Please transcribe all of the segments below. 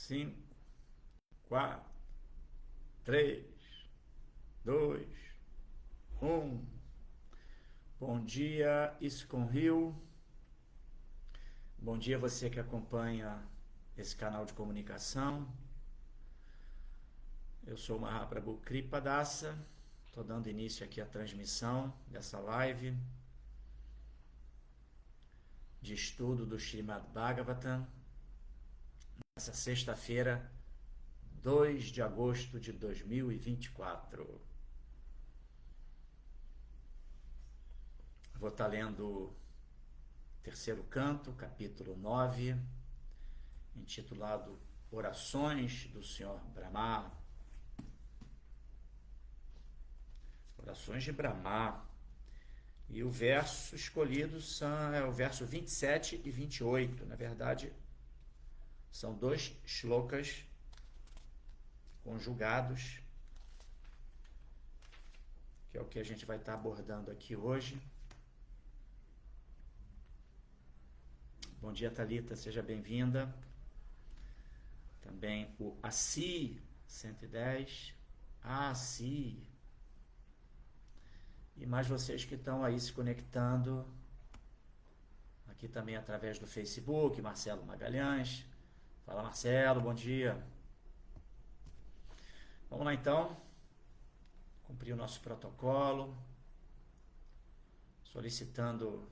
5, 4, 3, 2, 1. Bom dia, Iscon Rio. Bom dia você que acompanha esse canal de comunicação. Eu sou Mahaprabhu Kripadasa. Estou dando início aqui à transmissão dessa live de estudo do Srimad Bhagavatam, nessa sexta-feira, 2 de agosto de 2024. Vou estar lendo o terceiro canto, capítulo 9, intitulado Orações do Senhor Brahma. Orações de Brahma. E o verso escolhido é o verso 27 e 28. Na verdade, são dois shlokas conjugados, que é o que a gente vai estar abordando aqui hoje. Bom dia, Thalita, seja bem-vinda. Também o Assi 110, Assi. E mais vocês que estão aí se conectando, aqui também através do Facebook, Marcelo Magalhães. Fala, Marcelo, bom dia. Vamos lá então, cumprir o nosso protocolo, solicitando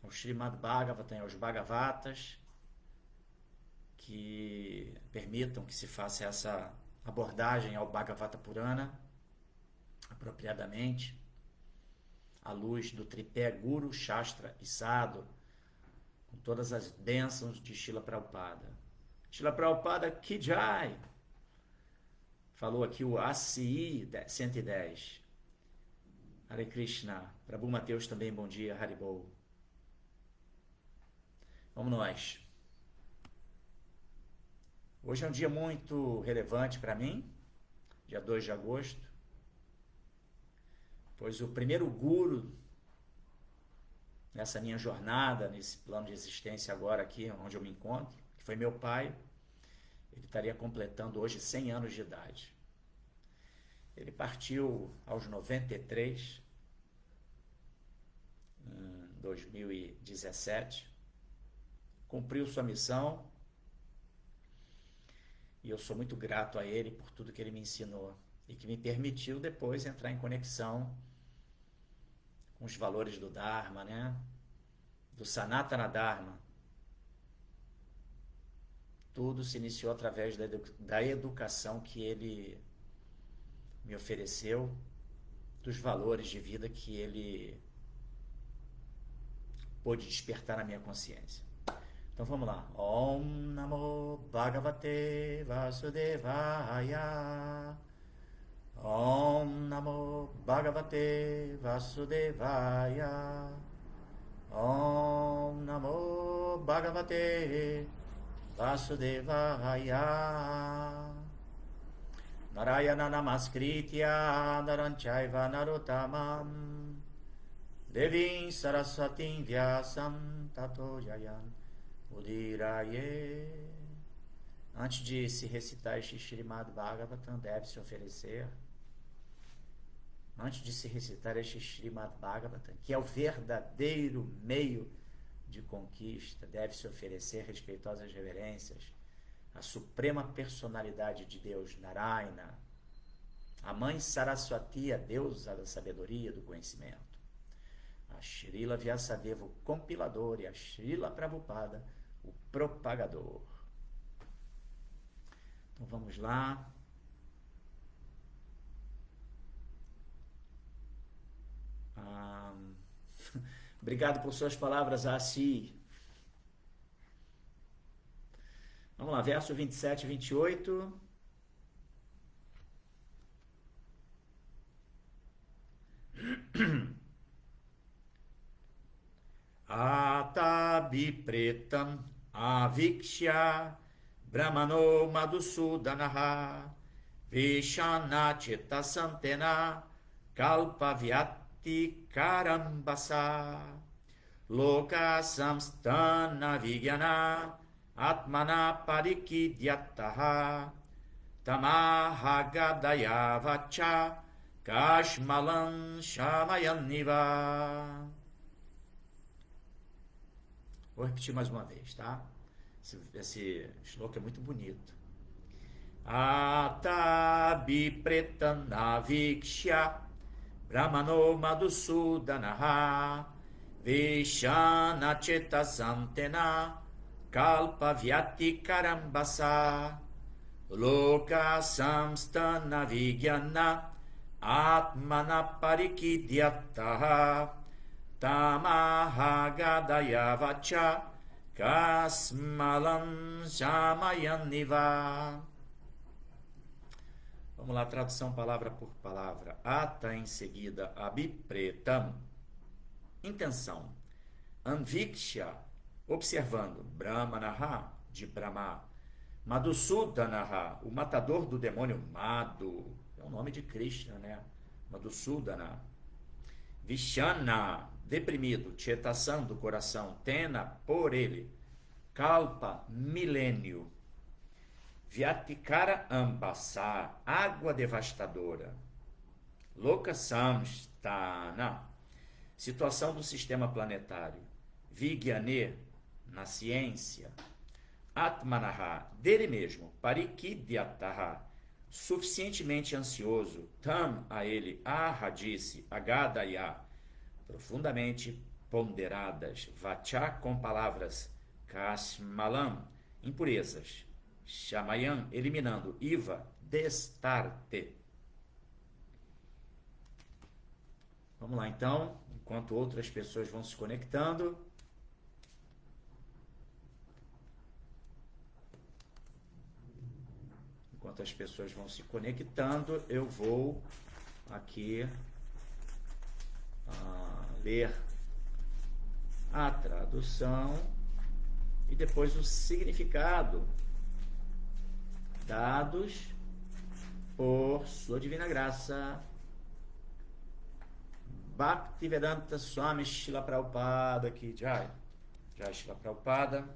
ao Srimad Bhagavatam, aos Bhagavatas, que permitam que se faça essa abordagem ao Bhagavata Purana apropriadamente, à luz do tripé Guru, Shastra e Sadhu, com todas as bênçãos de Srila Prabhupada. Srila Prabhupada Ki Jai! Falou aqui o ACI 110. Hare Krishna. Prabhu Mateus também, bom dia. Haribol. Vamos nós. Hoje é um dia muito relevante para mim, dia 2 de agosto, pois o primeiro guru nessa minha jornada, nesse plano de existência agora aqui, onde eu me encontro, que foi meu pai, ele estaria completando hoje 100 anos de idade. Ele partiu aos 93, em 2017, cumpriu sua missão, e eu sou muito grato a ele por tudo que ele me ensinou e que me permitiu depois entrar em conexão com os valores do Dharma, né? Do Sanatana Dharma. Tudo se iniciou através da educação que ele me ofereceu, dos valores de vida que ele pôde despertar na minha consciência. Então vamos lá. Om Namo Bhagavate Vasudevaya. Om Namo Bhagavate Vasudevaya. Om Namo Bhagavate Vasudevaya. Narayana Namaskritya Naranchaiva Narottamam Devim Saraswatim Vyasam Tato Jayan Udiraye. Antes de se recitar este Srimad Bhagavatam, deve-se oferecer, antes de se recitar este Srimad Bhagavatam, que é o verdadeiro meio de conquista, deve-se oferecer respeitosas reverências à suprema personalidade de Deus, Narayana, a mãe Saraswati, a deusa da sabedoria e do conhecimento, a Srila Vyasadeva, o compilador, e a Srila Prabhupada, o propagador. Então vamos lá. Obrigado por suas palavras, Assi. Vamos lá, verso 27 e 28. Atabipretam avikshya brahmano madhusudanaha vishanachita santena kalpavyati karambasa loka samstana vigyana Atmana parikidyataha tamahagadaya vacha kashmalan shamayaniva. Vou repetir mais uma vez, tá? Esse shloka é muito bonito. Atabi pretanavikshya brahmano madhusudanaha vishana chetasantena kalpa vyati karambasa loka samstana vigyana atmana parikidyataha tamahagadaya vacha kasmalam shamayaniva. Vamos lá, tradução palavra por palavra. Ata em seguida, abipretam, intenção. Anviksha, observando. Brahmanaha, de Brahma. Madhusudanaha, o matador do demônio Madhu. É o nome de Krishna, né? Madhusudana. Vishana, deprimido. Chetasan, do coração. Tena, por ele. Kalpa, milênio. Vyatikara ambasa, água devastadora. Loka samstana, situação do sistema planetário. Vigyane, na ciência. Atmanaha, dele mesmo. Parikidyataha, suficientemente ansioso. Tam, a ele. Aha, disse. Agadaya, profundamente ponderadas. Vacha, com palavras. Kasmalam, impurezas. Shamayan, eliminando. Iva, destarte. Vamos lá então, enquanto outras pessoas vão se conectando. Enquanto as pessoas vão se conectando, eu vou aqui ler a tradução e depois o significado dados por sua divina graça Bhaktivedanta Swami Srila Prabhupada aqui, Jai Srila Prabhupada.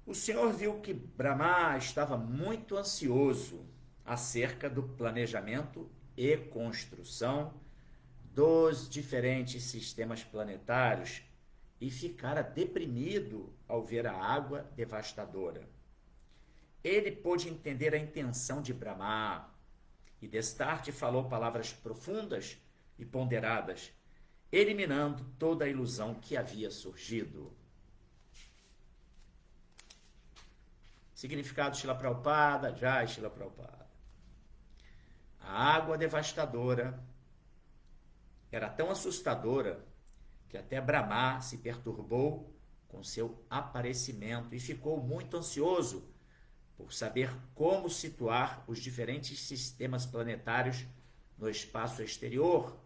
O Senhor viu que Brahma estava muito ansioso acerca do planejamento e construção dos diferentes sistemas planetários e ficara deprimido ao ver a água devastadora. Ele pôde entender a intenção de Brahma e destarte falou palavras profundas e ponderadas, eliminando toda a ilusão que havia surgido. Significado Srila Prabhupada, Jai Srila Prabhupada. A água devastadora era tão assustadora que até Brahma se perturbou com seu aparecimento e ficou muito ansioso por saber como situar os diferentes sistemas planetários no espaço exterior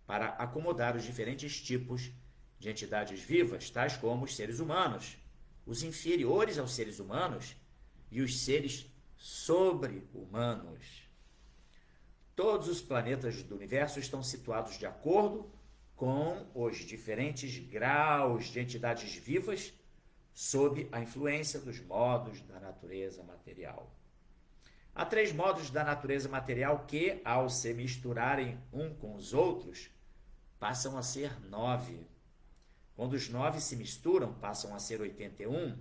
para acomodar os diferentes tipos de entidades vivas, tais como os seres humanos, os inferiores aos seres humanos e os seres sobre-humanos. Todos os planetas do universo estão situados de acordo com os diferentes graus de entidades vivas sob a influência dos modos da natureza material. Há 3 modos da natureza material que, ao se misturarem um com os outros, passam a ser 9. Quando os 9 se misturam, passam a ser 81.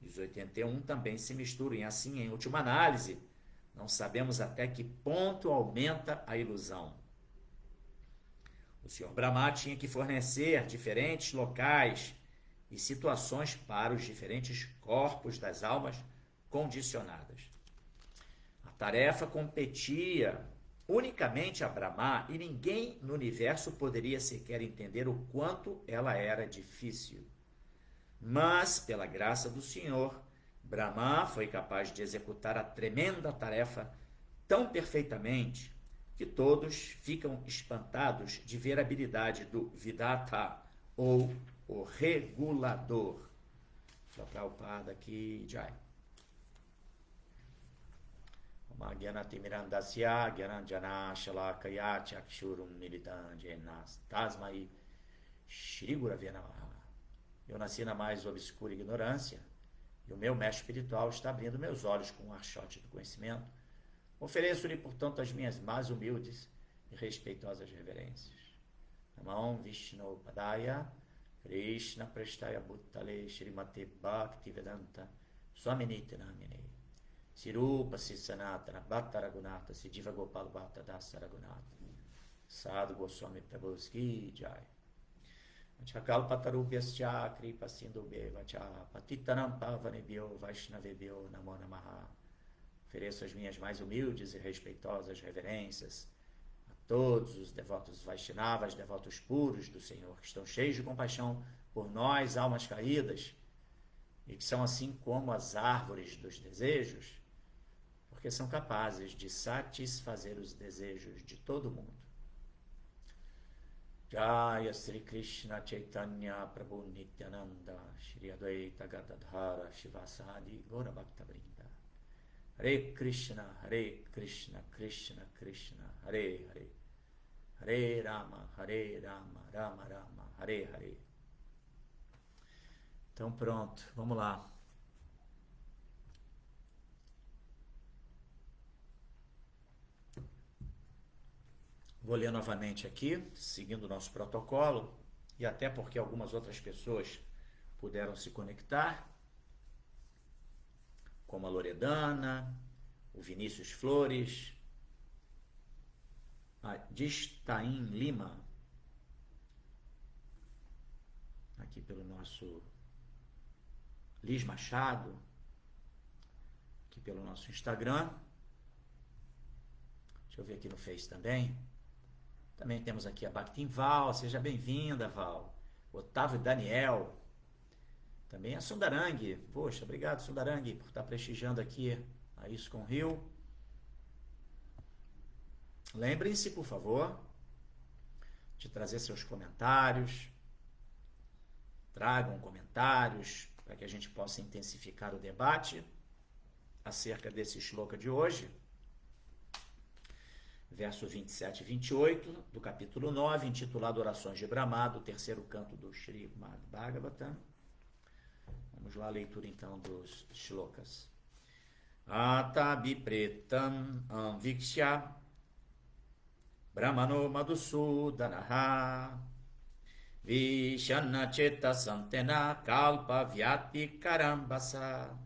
E os 81 também se misturam, e assim, em última análise, não sabemos até que ponto aumenta a ilusão. O Sr. Brahma tinha que fornecer diferentes locais e situações para os diferentes corpos das almas condicionadas. A tarefa competia unicamente a Brahma e ninguém no universo poderia sequer entender o quanto ela era difícil. Mas, pela graça do Senhor, Brahma foi capaz de executar a tremenda tarefa tão perfeitamente que todos ficam espantados de ver a habilidade do Vidata, ou o regulador. Só Prabhupada aqui, Jai. Gyanaatimirandasya Gyananjana Shalakaya Chakshurum Militan Jenas Tasmai Shri Gurave Namaha. Eu nasci na mais obscura ignorância, e o meu mestre espiritual está abrindo meus olhos com um archote do conhecimento. Ofereço-lhe, portanto, as minhas mais humildes e respeitosas reverências. Namam Vishnu Padaya, Krishna Prestaya Bhuttale, Srimate Bhaktivedanta, Swaminiti Namine, Sirupa Sisanatana, Bhatta Raghunatha, Siddhiva Gopal Bhatta Dasa Raghunatha, Sadhu Goswami Prabhu's Ki Jai. Chakal Patarubhyascha Kripa Sindhubhe Vacha Patitanam Pavanebhyo Vaishnavebhyo Namo Namaha. Ofereço as minhas mais humildes e respeitosas reverências a todos os devotos Vaishnavas, devotos puros do Senhor, que estão cheios de compaixão por nós, almas caídas, e que são assim como as árvores dos desejos, porque são capazes de satisfazer os desejos de todo mundo. Jaya Sri Krishna Chaitanya Prabhu Nityananda Shri Advaita Gadadhara Shivasadi Gaura Bhakta Vrinda. Hare Krishna Krishna Krishna Hare Hare, Hare Rama Rama Rama Hare Hare. Então pronto, vamos lá. Vou ler novamente aqui, seguindo o nosso protocolo, e até porque algumas outras pessoas puderam se conectar, como a Loredana, o Vinícius Flores, a Distaim Lima, aqui pelo nosso Liz Machado, aqui pelo nosso Instagram. Deixa eu ver aqui no Face também. Também temos aqui a Bactim Val, seja bem-vinda, Val. Otávio Daniel. Também a Sundarang. Poxa, obrigado, Sundarang, por estar prestigiando aqui a ISKCON Rio. Lembrem-se, por favor, de trazer seus comentários. Tragam comentários para que a gente possa intensificar o debate acerca desse shloka de hoje. Verso 27 e 28 do capítulo 9, intitulado Orações de Brahma, do terceiro canto do Srimad Bhagavatam. Vamos lá, a leitura então dos shlokas. Atabipretam anvikshya Brahmano Madhusudanaha Vishana Cheta Santena Kalpa Vyati Karambasa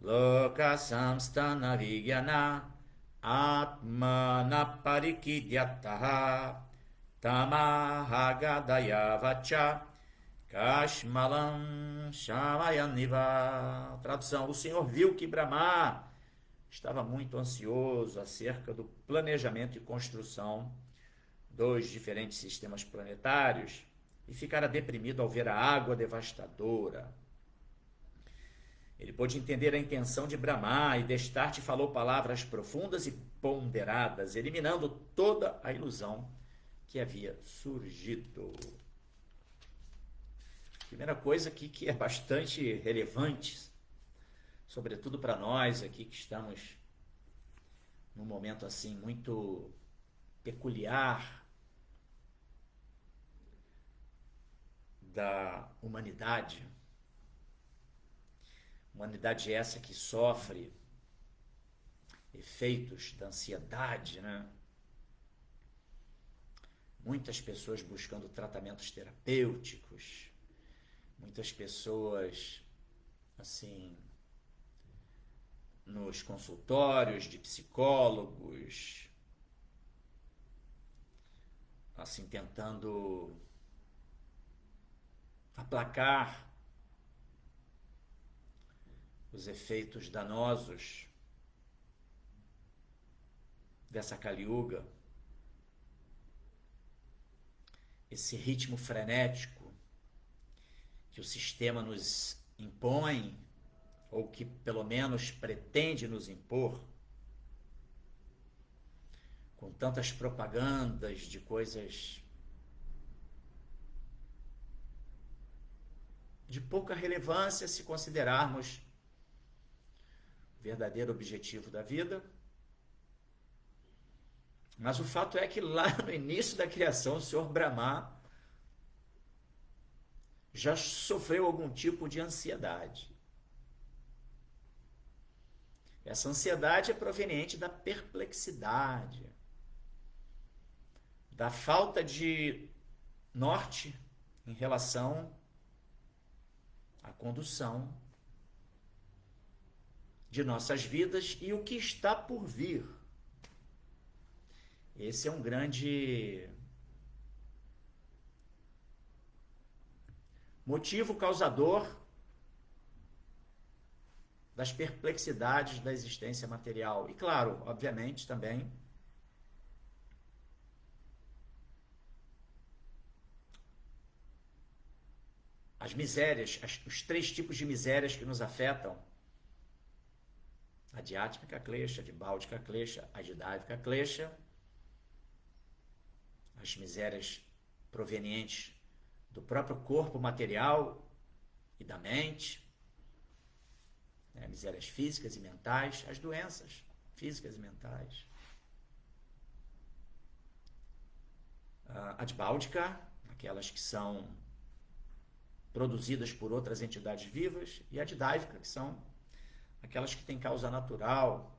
Loka Samstana Vigyana Atmana Parikidyataha Tamahagadayavacha Kashmalam Shamayaniva. Tradução: o Senhor viu que Brahma estava muito ansioso acerca do planejamento e construção dos diferentes sistemas planetários e ficara deprimido ao ver a água devastadora. Ele pôde entender a intenção de Brahma e Destarte falou palavras profundas e ponderadas, eliminando toda a ilusão que havia surgido. Primeira coisa aqui que é bastante relevante, sobretudo para nós aqui que estamos num momento assim muito peculiar da humanidade. Humanidade essa que sofre efeitos da ansiedade, né? Muitas pessoas buscando tratamentos terapêuticos, muitas pessoas, assim, nos consultórios de psicólogos, assim, tentando aplacar os efeitos danosos dessa Kali Yuga, esse ritmo frenético que o sistema nos impõe, ou que pelo menos pretende nos impor, com tantas propagandas de coisas de pouca relevância se considerarmos o verdadeiro objetivo da vida. Mas o fato é que lá no início da criação, o Senhor Brahma já sofreu algum tipo de ansiedade. Essa ansiedade é proveniente da perplexidade, da falta de norte em relação à condução de nossas vidas e o que está por vir. Esse é um grande motivo causador das perplexidades da existência material. E claro, obviamente também as misérias, os três tipos de misérias que nos afetam: a diátmica klesha, a dibáudica klesha, a didávica klesha, as misérias provenientes do próprio corpo material e da mente, né? Misérias físicas e mentais, as doenças físicas e mentais. A dibáudica, aquelas que são produzidas por outras entidades vivas, e a didávica, que são aquelas que têm causa natural,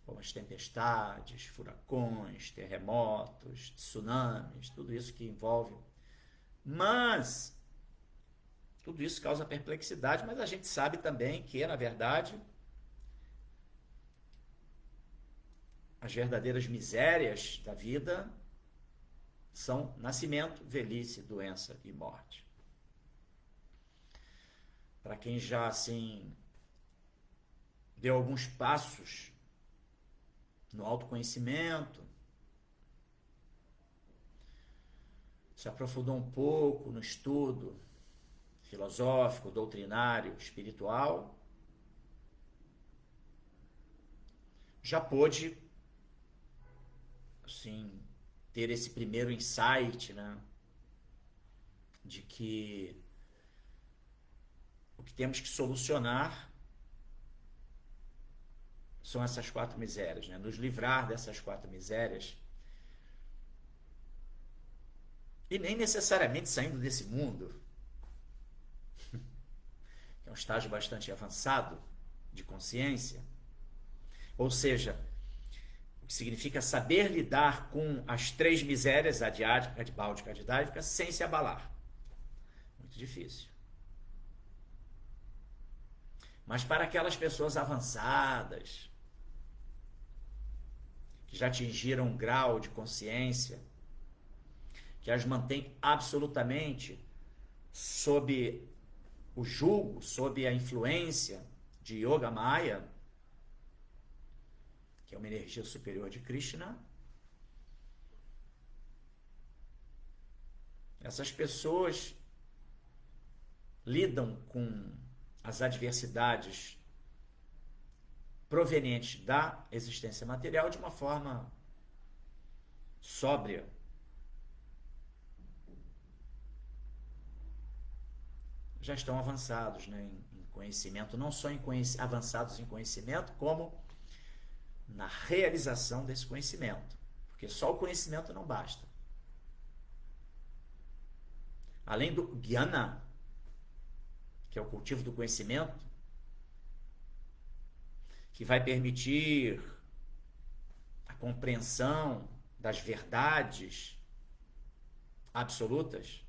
como as tempestades, furacões, terremotos, tsunamis, tudo isso que envolve. Mas tudo isso causa perplexidade, mas a gente sabe também que, na verdade, as verdadeiras misérias da vida são nascimento, velhice, doença e morte. Para quem já, assim, deu alguns passos no autoconhecimento, se aprofundou um pouco no estudo filosófico, doutrinário, espiritual, já pôde, assim, ter esse primeiro insight, né, de que o que temos que solucionar são essas quatro misérias, né? Nos livrar dessas quatro misérias, e nem necessariamente saindo desse mundo, que é um estágio bastante avançado de consciência, ou seja, o que significa saber lidar com as três misérias, a diática, a dibáudica, a didávica, sem se abalar. Muito difícil. Mas para aquelas pessoas avançadas, que já atingiram um grau de consciência que as mantém absolutamente sob o jugo, sob a influência de Yoga Maya, que é uma energia superior de Krishna, essas pessoas lidam com as adversidades provenientes da existência material de uma forma sóbria. Já estão avançados, né, em conhecimento, não só avançados em conhecimento, como na realização desse conhecimento. Porque só o conhecimento não basta. Além do jnana, que é o cultivo do conhecimento, que vai permitir a compreensão das verdades absolutas,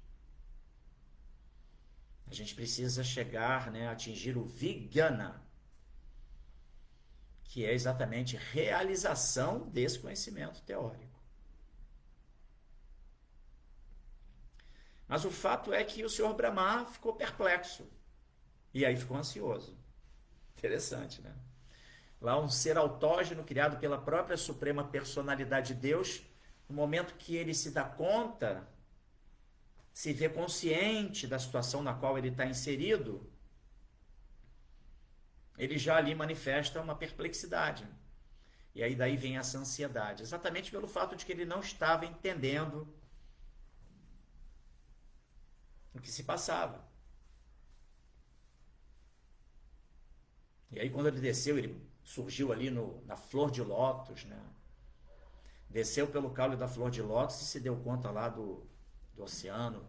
a gente precisa chegar, né, a atingir o vijnana, que é exatamente realização desse conhecimento teórico. Mas o fato é que o Sr. Brahma ficou perplexo, e aí ficou ansioso. Interessante, né? Lá um ser autógeno criado pela própria Suprema Personalidade de Deus, no momento que ele se dá conta, se vê consciente da situação na qual ele está inserido, ele já ali manifesta uma perplexidade. E aí daí vem essa ansiedade, exatamente pelo fato de que ele não estava entendendo o que se passava. E aí quando ele desceu, ele surgiu ali na flor de lótus, né? Desceu pelo caule da flor de lótus e se deu conta lá do oceano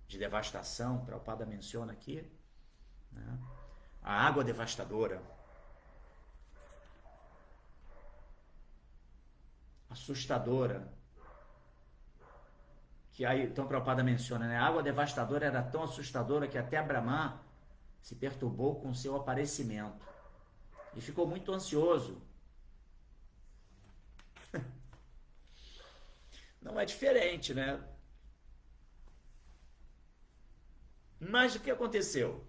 de devastação, Prabhupada menciona aqui, né? A água devastadora, assustadora, que aí, então Prabhupada menciona, né? A água devastadora era tão assustadora que até Brahma se perturbou com seu aparecimento e ficou muito ansioso. Não é diferente, né? Mas o que aconteceu?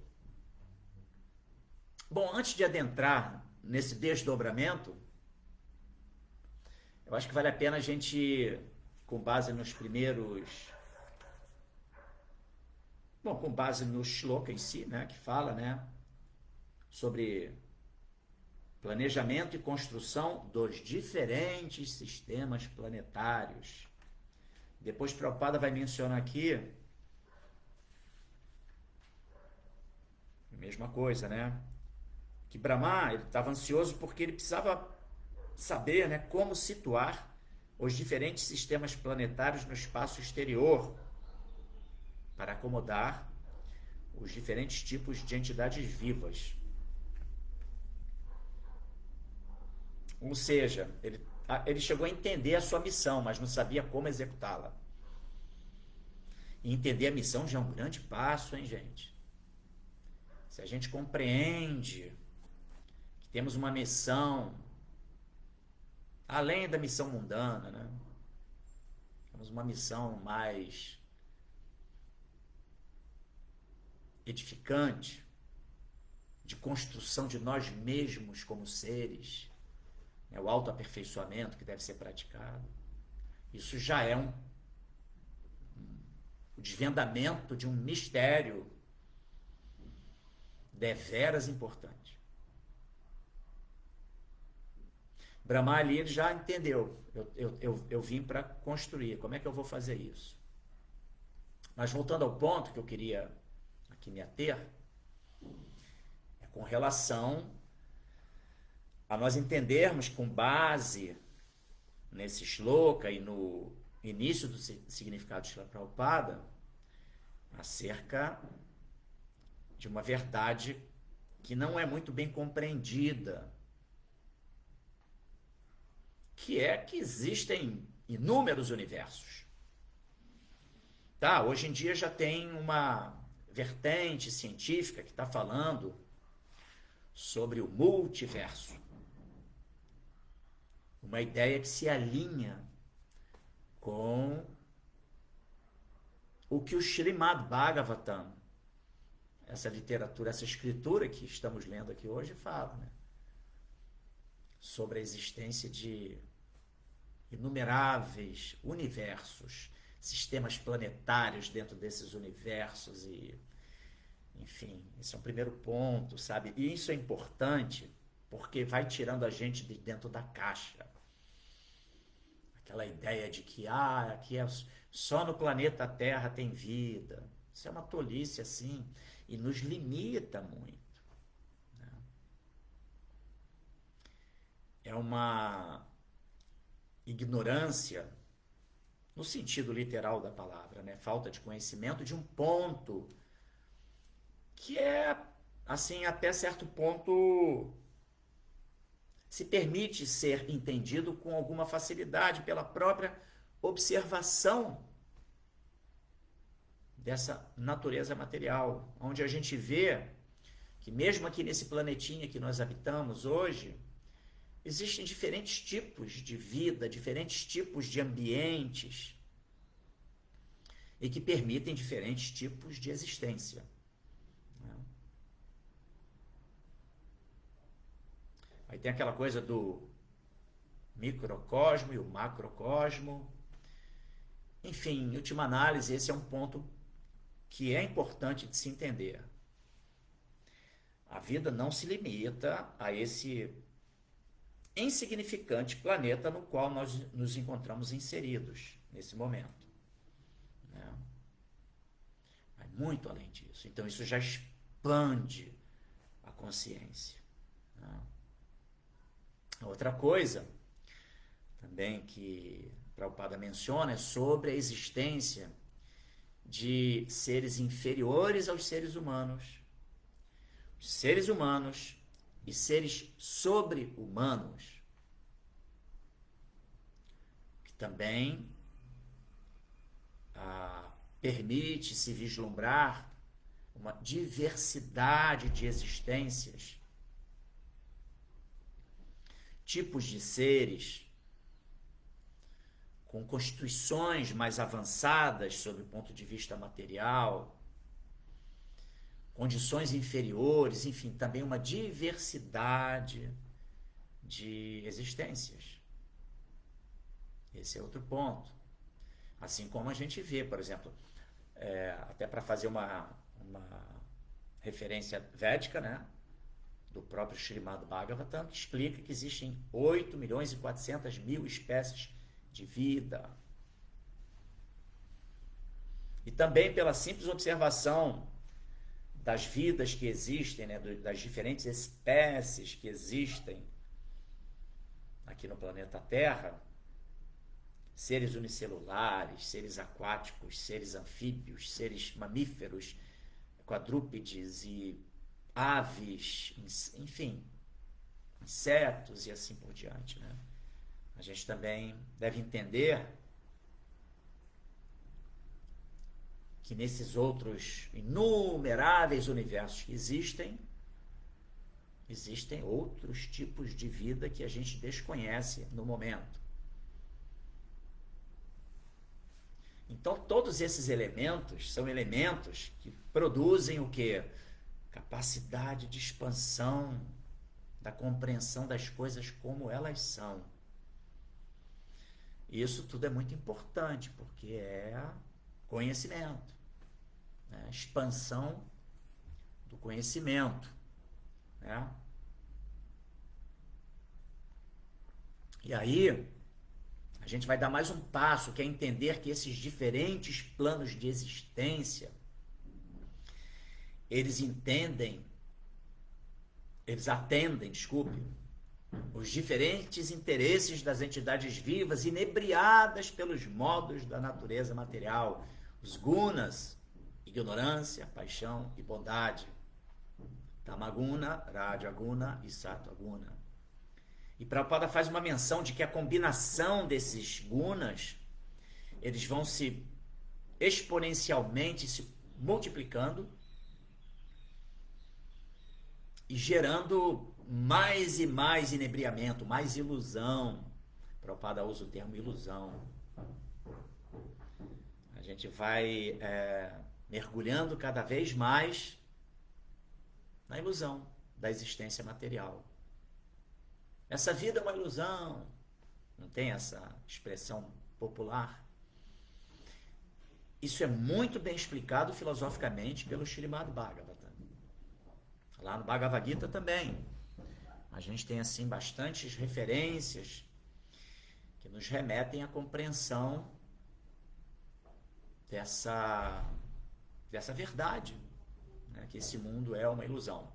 Bom, antes de adentrar nesse desdobramento, eu acho que vale a pena a gente, com base nos primeiros... Bom, com base no shloka em si, né, que fala, né, sobre planejamento e construção dos diferentes sistemas planetários. Depois Prabhupada vai mencionar aqui a mesma coisa, né? Que Brahma estava ansioso porque ele precisava saber, né, como situar os diferentes sistemas planetários no espaço exterior para acomodar os diferentes tipos de entidades vivas. Ou seja, ele chegou a entender a sua missão, mas não sabia como executá-la. E entender a missão já é um grande passo, hein, gente? Se a gente compreende que temos uma missão, além da missão mundana, né? Temos uma missão mais edificante, de construção de nós mesmos como seres, né? O autoaperfeiçoamento que deve ser praticado. Isso já é o desvendamento de um mistério deveras importante. Brahma ali ele já entendeu. Eu vim para construir. Como é que eu vou fazer isso? Mas voltando ao ponto que eu queria aqui me ater, é com relação a nós entendermos com base nesse shloka e no início do significado de Srila Prabhupada acerca de uma verdade que não é muito bem compreendida, que é que existem inúmeros universos. Tá, hoje em dia já tem uma vertente científica que está falando sobre o multiverso. Uma ideia que se alinha com o que o Srimad Bhagavatam, essa literatura, essa escritura que estamos lendo aqui hoje, fala, né? Sobre a existência de inumeráveis universos, sistemas planetários dentro desses universos e, enfim, esse é um primeiro ponto, sabe? E isso é importante porque vai tirando a gente de dentro da caixa. Aquela ideia de que, aqui é só no planeta Terra tem vida. Isso é uma tolice, assim, e nos limita muito, né? É uma ignorância, no sentido literal da palavra, né? Falta de conhecimento de um ponto que é, assim, até certo ponto se permite ser entendido com alguma facilidade pela própria observação dessa natureza material, onde a gente vê que mesmo aqui nesse planetinha que nós habitamos hoje, existem diferentes tipos de vida, diferentes tipos de ambientes e que permitem diferentes tipos de existência. Aí tem aquela coisa do microcosmo e o macrocosmo. Enfim, em última análise, esse é um ponto que é importante de se entender. A vida não se limita a esse insignificante planeta no qual nós nos encontramos inseridos nesse momento, né? Vai muito além disso. Então isso já expande a consciência, né? Outra coisa também que Prabhupada menciona é sobre a existência de seres inferiores aos seres humanos, e seres sobre-humanos, que também permite se vislumbrar uma diversidade de existências, tipos de seres com constituições mais avançadas sob o ponto de vista material, condições inferiores, enfim, também uma diversidade de existências. Esse é outro ponto. Assim como a gente vê, por exemplo, até para fazer uma referência védica, né, do próprio Srimad Bhagavatam, que explica que existem 8.400.000 espécies de vida. E também pela simples observação das vidas que existem, né, das diferentes espécies que existem aqui no planeta Terra, seres unicelulares, seres aquáticos, seres anfíbios, seres mamíferos, quadrúpedes e aves, enfim, insetos e assim por diante, né? A gente também deve entender que nesses outros inumeráveis universos que existem outros tipos de vida que a gente desconhece no momento. Então, todos esses elementos são elementos que produzem o quê? Capacidade de expansão da compreensão das coisas como elas são. Isso tudo é muito importante, porque é conhecimento, né? Expansão do conhecimento, né? E aí, a gente vai dar mais um passo, que é entender que esses diferentes planos de existência, eles atendem, os diferentes interesses das entidades vivas inebriadas pelos modos da natureza material, os gunas, ignorância, paixão e bondade, tamaguna, rajaguna e sattva-guna. E Prabhupada faz uma menção de que a combinação desses gunas, eles vão se exponencialmente se multiplicando e gerando mais e mais inebriamento, mais ilusão. Prabhupada usa o termo ilusão. A gente vai mergulhando cada vez mais na ilusão da existência material. Essa vida é uma ilusão. Não tem essa expressão popular? Isso é muito bem explicado filosoficamente pelo Srimad Bhagavatam. Lá no Bhagavad Gita também. A gente tem assim bastantes referências que nos remetem à compreensão dessa verdade, né? Que esse mundo é uma ilusão.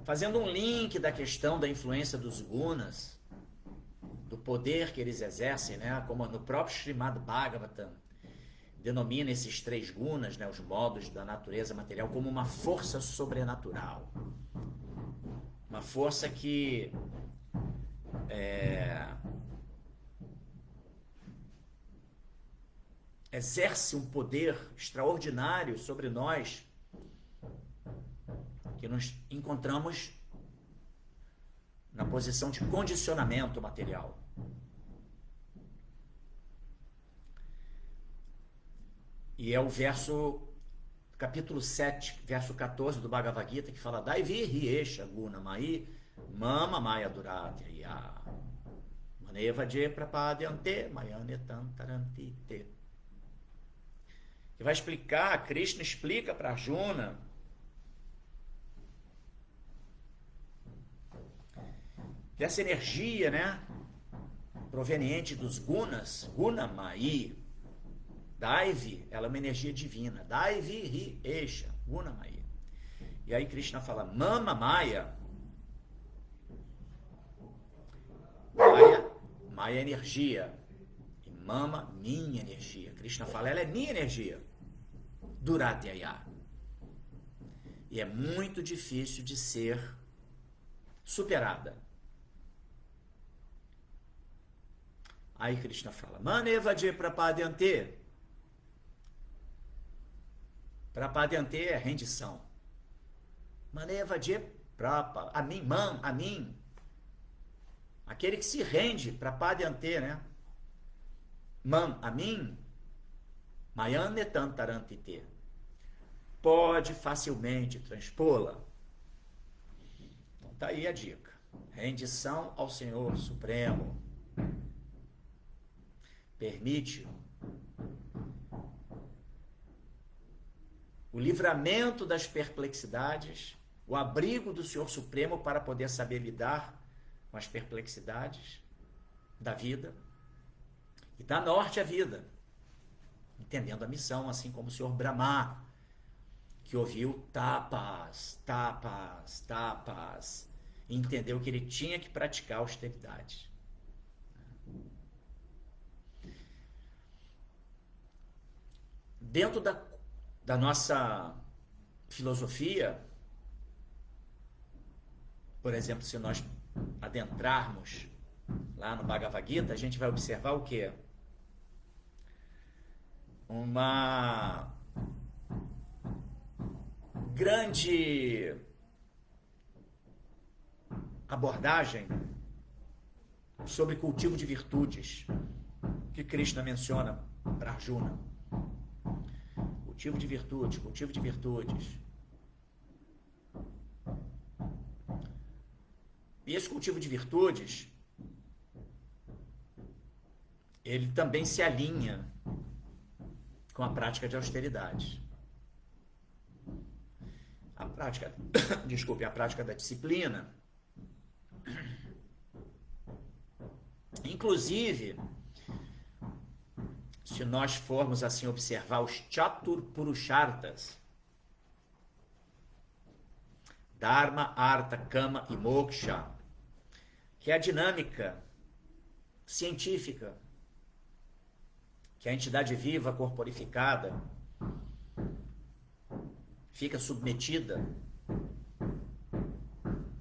Fazendo um link da questão da influência dos gunas, do poder que eles exercem, né? Como no próprio Srimad Bhagavatam denomina esses 3 gunas, né? Os modos da natureza material, como uma força sobrenatural. Uma força que exerce um poder extraordinário sobre nós, que nos encontramos na posição de condicionamento material. E é o capítulo 7, verso 14 do Bhagavad Gita, que fala Daivi Riesha Guna Mai Mama Maya Duratya Maneva Je Prapadyante Mayanetam Tarantite. Que vai explicar, Krishna explica para Arjuna que essa energia, né, proveniente dos gunas, Guna Mai, Daivi, ela é uma energia divina. Daivi Ri Esha, Guna Mai. E aí Krishna fala, Mama Maya. Maya é energia. E Mama, minha energia. Krishna fala, ela é minha energia. Duratyaya. E é muito difícil de ser superada. Aí Krishna fala, Manevaje prapadyante. Prapadyante é rendição. Manevaje prapa, a mim, a mim. Aquele que se rende, prapadyante, né? A mim, mayan netantarantite. Pode facilmente transpô-la. Então tá aí a dica. Rendição ao Senhor Supremo. Permite o livramento das perplexidades, o abrigo do Senhor Supremo para poder saber lidar com as perplexidades da vida e dar norte à vida, entendendo a missão, assim como o Senhor Brahma, que ouviu tapas, tapas, tapas, e entendeu que ele tinha que praticar austeridade. Dentro da nossa filosofia, por exemplo, se nós adentrarmos lá no Bhagavad Gita, a gente vai observar o quê? Uma grande abordagem sobre cultivo de virtudes que Krishna menciona para Arjuna. Cultivo de virtudes, cultivo de virtudes. E esse cultivo de virtudes, ele também se alinha com a prática de austeridade. A prática, a prática da disciplina. Inclusive, se nós formos assim observar os Chatur Purusharthas, Dharma, Artha, Kama e Moksha, que é a dinâmica científica que a entidade viva, corporificada, fica submetida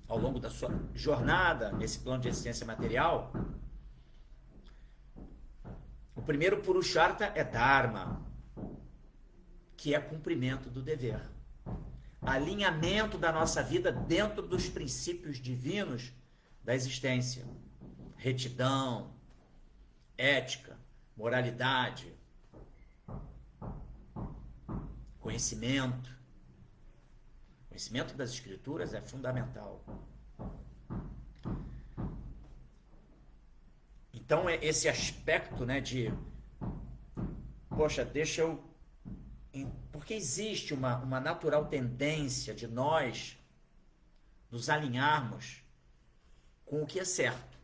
ao longo da sua jornada nesse plano de existência material. O primeiro Purushartha é Dharma, que é cumprimento do dever. Alinhamento da nossa vida dentro dos princípios divinos da existência. Retidão, ética, moralidade, conhecimento. Conhecimento das escrituras é fundamental. Então, esse aspecto, né, de, poxa, deixa eu... Porque existe uma natural tendência de nós nos alinharmos com o que é certo.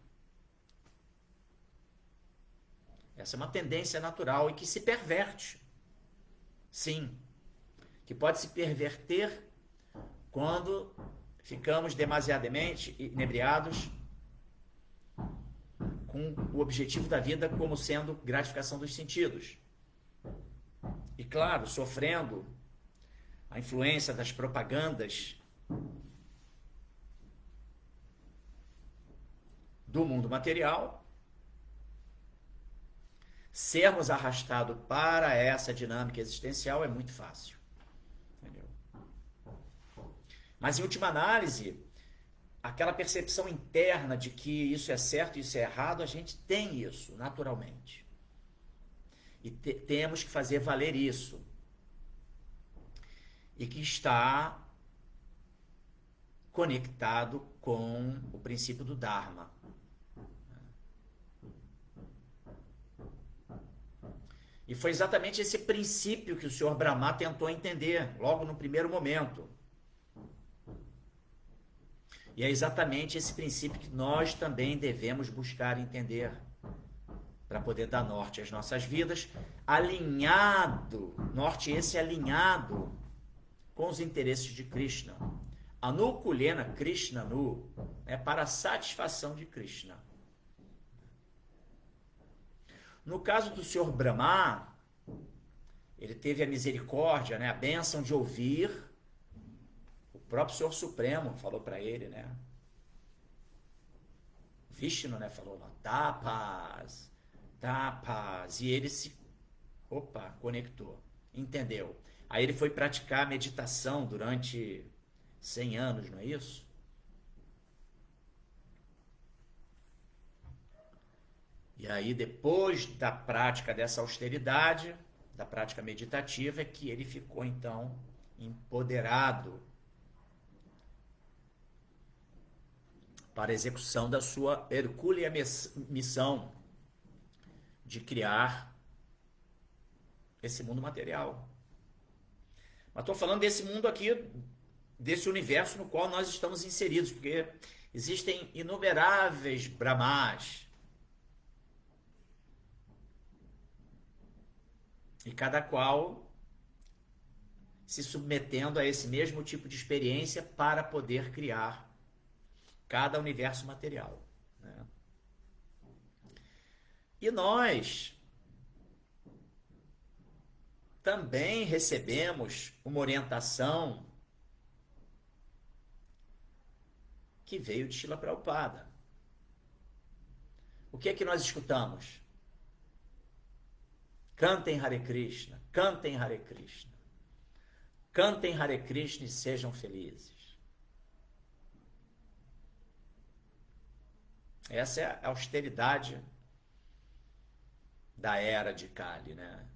Essa é uma tendência natural e que se perverte. Sim, que pode se perverter quando ficamos demasiadamente inebriados com o objetivo da vida como sendo gratificação dos sentidos. E claro, sofrendo a influência das propagandas do mundo material, sermos arrastados para essa dinâmica existencial é muito fácil. Entendeu? Mas, em última análise, aquela percepção interna de que isso é certo e isso é errado, a gente tem isso, naturalmente. E temos que fazer valer isso. E que está conectado com o princípio do Dharma. E foi exatamente esse princípio que o Sr. Brahma tentou entender, logo no primeiro momento. E é exatamente esse princípio que nós também devemos buscar entender, para poder dar norte às nossas vidas, alinhado, norte esse alinhado com os interesses de Krishna. Anukulena Krishna Nu, é para a satisfação de Krishna. No caso do Senhor Brahma, ele teve a misericórdia, né, a bênção de ouvir o próprio Senhor Supremo, falou para ele, né? Vishnu, né, falou lá, tapas, tapas, e ele conectou, entendeu. Aí ele foi praticar meditação durante 100 anos, não é isso? E aí, depois da prática dessa austeridade, da prática meditativa, é que ele ficou, então, empoderado para a execução da sua hercúlea missão de criar esse mundo material. Mas estou falando desse mundo aqui, desse universo no qual nós estamos inseridos, porque existem inumeráveis Brahmas, e cada qual se submetendo a esse mesmo tipo de experiência para poder criar cada universo material, né? E nós também recebemos uma orientação que veio de Srila Prabhupada. O que é que nós escutamos? Cantem Hare Krishna, cantem Hare Krishna. Cantem Hare Krishna e sejam felizes. Essa é a austeridade da era de Kali, né?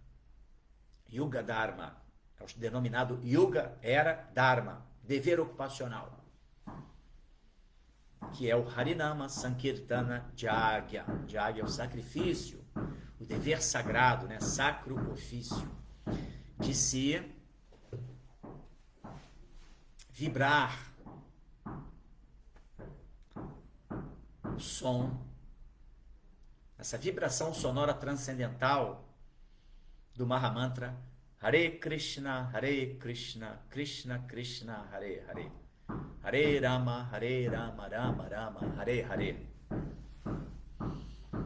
Yuga Dharma, é o denominado Yuga Era Dharma, dever ocupacional, que é o Harinama Sankirtana Jagya. Jagya é o sacrifício, o dever sagrado, né? Sacro ofício, de se vibrar o som, essa vibração sonora transcendental do Mahamantra Hare Krishna, Krishna Krishna, Hare Hare, Hare Rama, Rama Rama, Hare Hare.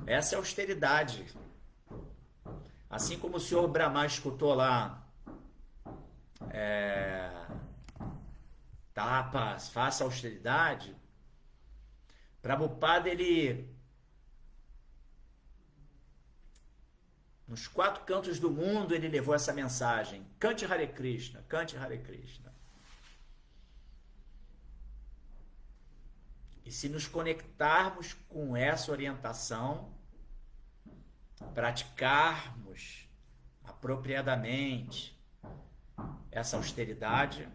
Essa é a austeridade. Assim como o Senhor Brahma escutou lá, tapas, faça austeridade, Prabhupada, ele, nos 4 cantos do mundo, ele levou essa mensagem: cante Hare Krishna, cante Hare Krishna. E se nos conectarmos com essa orientação, praticarmos apropriadamente essa austeridade,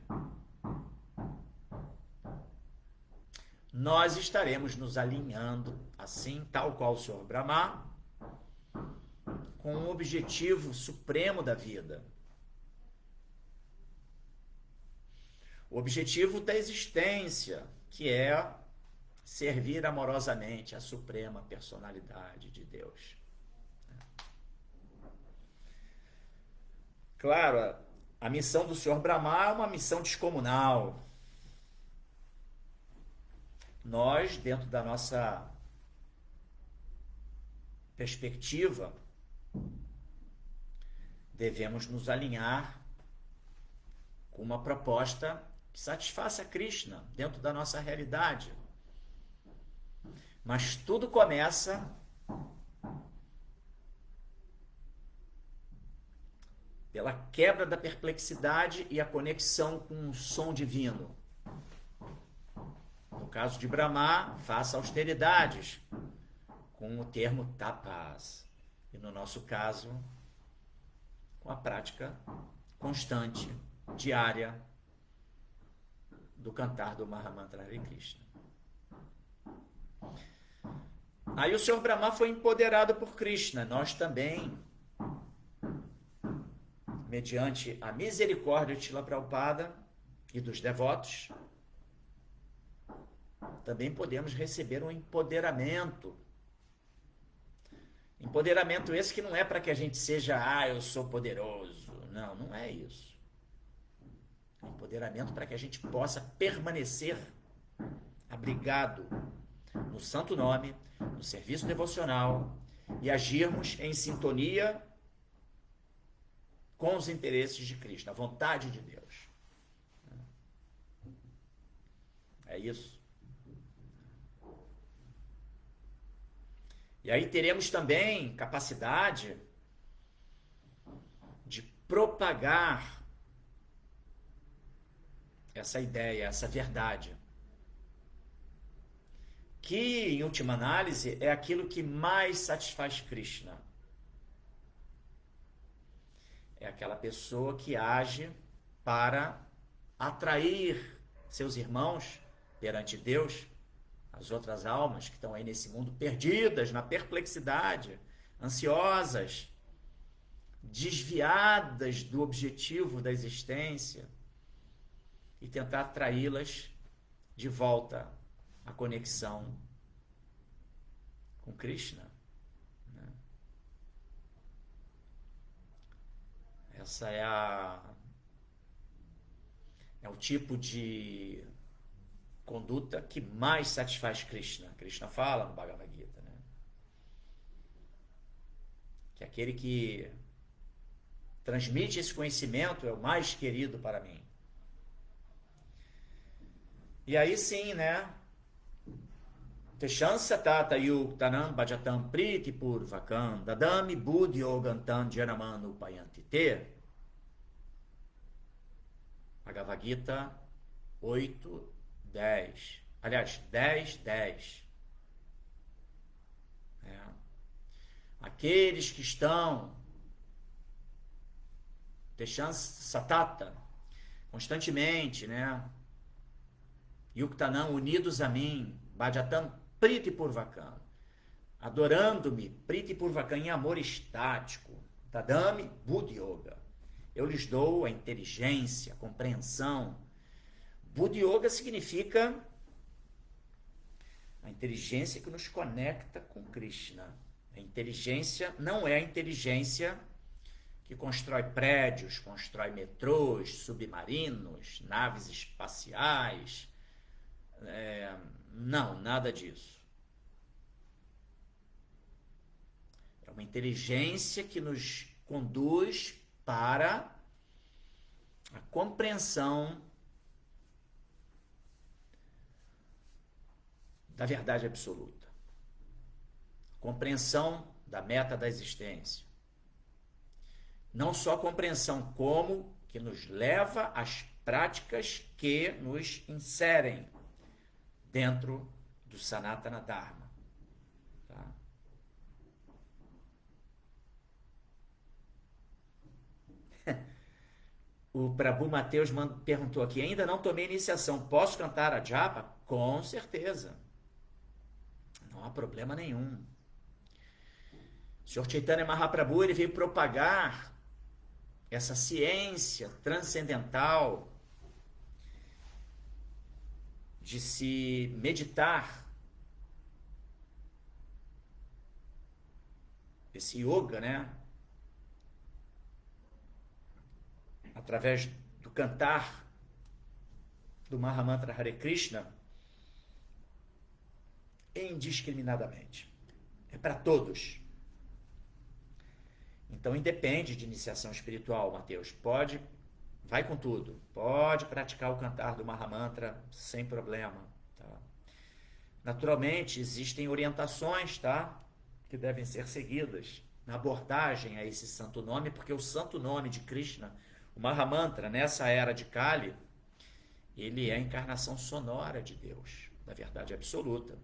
nós estaremos nos alinhando, assim, tal qual o Senhor Brahma, com o objetivo supremo da vida. O objetivo da existência, que é servir amorosamente a suprema personalidade de Deus. Claro, a missão do Senhor Brahma é uma missão descomunal. Nós, dentro da nossa perspectiva, devemos nos alinhar com uma proposta que satisfaça Krishna dentro da nossa realidade. Mas tudo começa pela quebra da perplexidade e a conexão com o som divino. No caso de Brahma, faça austeridades com o termo tapas. E no nosso caso, com a prática constante, diária, do cantar do Mahamantra Hare Krishna. Aí o Senhor Brahma foi empoderado por Krishna. Nós também, mediante a misericórdia de Srila Prabhupada e dos devotos, também podemos receber um empoderamento. Empoderamento esse que não é para que a gente seja, eu sou poderoso. Não, não é isso. Empoderamento para que a gente possa permanecer abrigado no santo nome, no serviço devocional e agirmos em sintonia com os interesses de Cristo, a vontade de Deus. É isso. E aí teremos também capacidade de propagar essa ideia, essa verdade, que, em última análise, é aquilo que mais satisfaz Krishna. É aquela pessoa que age para atrair seus irmãos perante Deus, as outras almas que estão aí nesse mundo perdidas, na perplexidade, ansiosas, desviadas do objetivo da existência, e tentar atraí-las de volta à conexão com Krishna. Essa é o tipo de conduta que mais satisfaz Krishna. Krishna fala no Bhagavad Gita, né? Que aquele que transmite esse conhecimento é o mais querido para mim. E aí sim, né? Teshansa tata yuktanam bhajatam priti purvakam dadami buddhi yogantam janamanu payanti te. Bhagavad Gita 8, 10. Aliás, 10, 10. Aqueles que estão Teshansa tata constantemente, né? Yuktanam, unidos a mim, bhajatam priti purvakam, adorando-me, priti purvakam, em amor estático, dadami buddhi yoga, eu lhes dou a inteligência, a compreensão. Buddhi yoga significa a inteligência que nos conecta com Krishna. A inteligência não é a inteligência que constrói prédios, constrói metrôs, submarinos, naves espaciais. Não, nada disso. É uma inteligência que nos conduz para a compreensão da verdade absoluta, compreensão da meta da existência. Não só compreensão, como que nos leva às práticas que nos inserem dentro do Sanatana Dharma. Tá? O Prabhu Mateus perguntou aqui, ainda não tomei iniciação, posso cantar a japa? Com certeza. Não há problema nenhum. O Sr. Chaitanya Mahaprabhu, ele veio propagar essa ciência transcendental de se meditar, esse yoga, né? Através do cantar do Mahamantra Hare Krishna, indiscriminadamente. É para todos. Então, independe de iniciação espiritual, Mateus. Vai com tudo. Pode praticar o cantar do Mahamantra sem problema. Tá? Naturalmente, existem orientações, tá? Que devem ser seguidas na abordagem a esse santo nome, porque o santo nome de Krishna, o Mahamantra, nessa era de Kali, ele é a encarnação sonora de Deus, da verdade absoluta.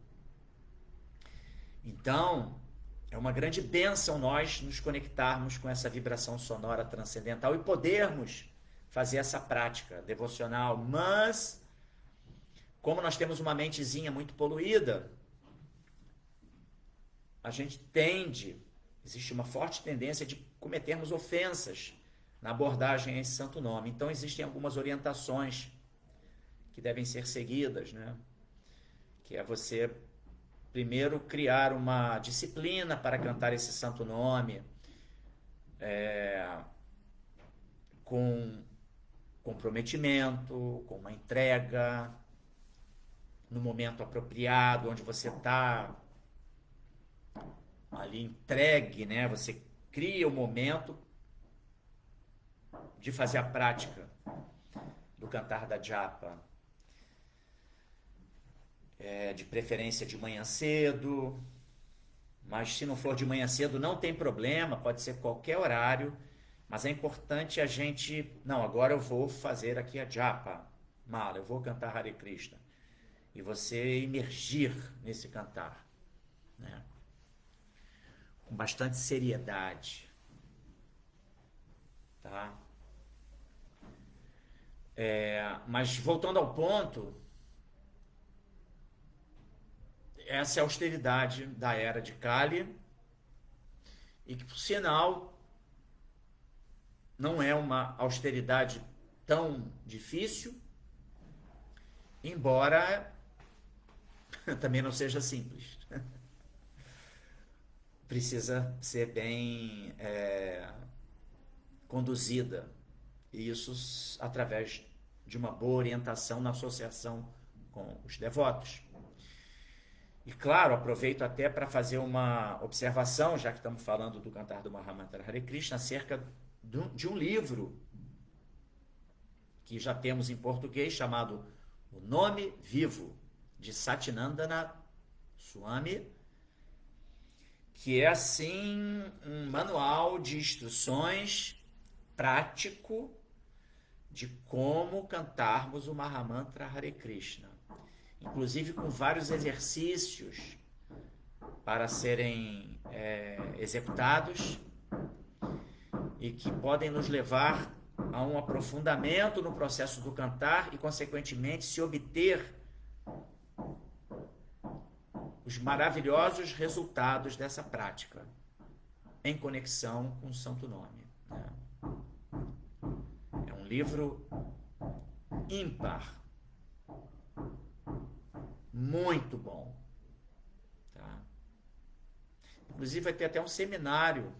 Então, é uma grande bênção nós nos conectarmos com essa vibração sonora transcendental e podermos fazer essa prática devocional. Mas, como nós temos uma mentezinha muito poluída, a gente existe uma forte tendência de cometermos ofensas na abordagem a esse santo nome. Então, existem algumas orientações que devem ser seguidas, né? Que é você primeiro criar uma disciplina para cantar esse santo nome, com comprometimento, com uma entrega, no momento apropriado, onde você está ali entregue, né? Você cria o momento de fazer a prática do cantar da japa, de preferência de manhã cedo, mas se não for de manhã cedo não tem problema, pode ser qualquer horário, mas é importante a gente, não, agora eu vou fazer aqui a japa, mala, eu vou cantar Hare Krishna, e você imergir nesse cantar, né? Com bastante seriedade, tá? Mas voltando ao ponto, essa é a austeridade da era de Kali, e que, por sinal, não é uma austeridade tão difícil, embora também não seja simples. Precisa ser bem conduzida, e isso através de uma boa orientação na associação com os devotos. E claro, aproveito até para fazer uma observação, já que estamos falando do cantar do Mahamantra Hare Krishna, acerca de um livro que já temos em português, chamado O Nome Vivo, de Satyanandana Swami, que é assim um manual de instruções prático de como cantarmos o Mahamantra Hare Krishna, inclusive com vários exercícios para serem executados e que podem nos levar a um aprofundamento no processo do cantar e, consequentemente, se obter os maravilhosos resultados dessa prática em conexão com o Santo Nome, né? É um livro ímpar, muito bom, tá? Inclusive vai ter até um seminário,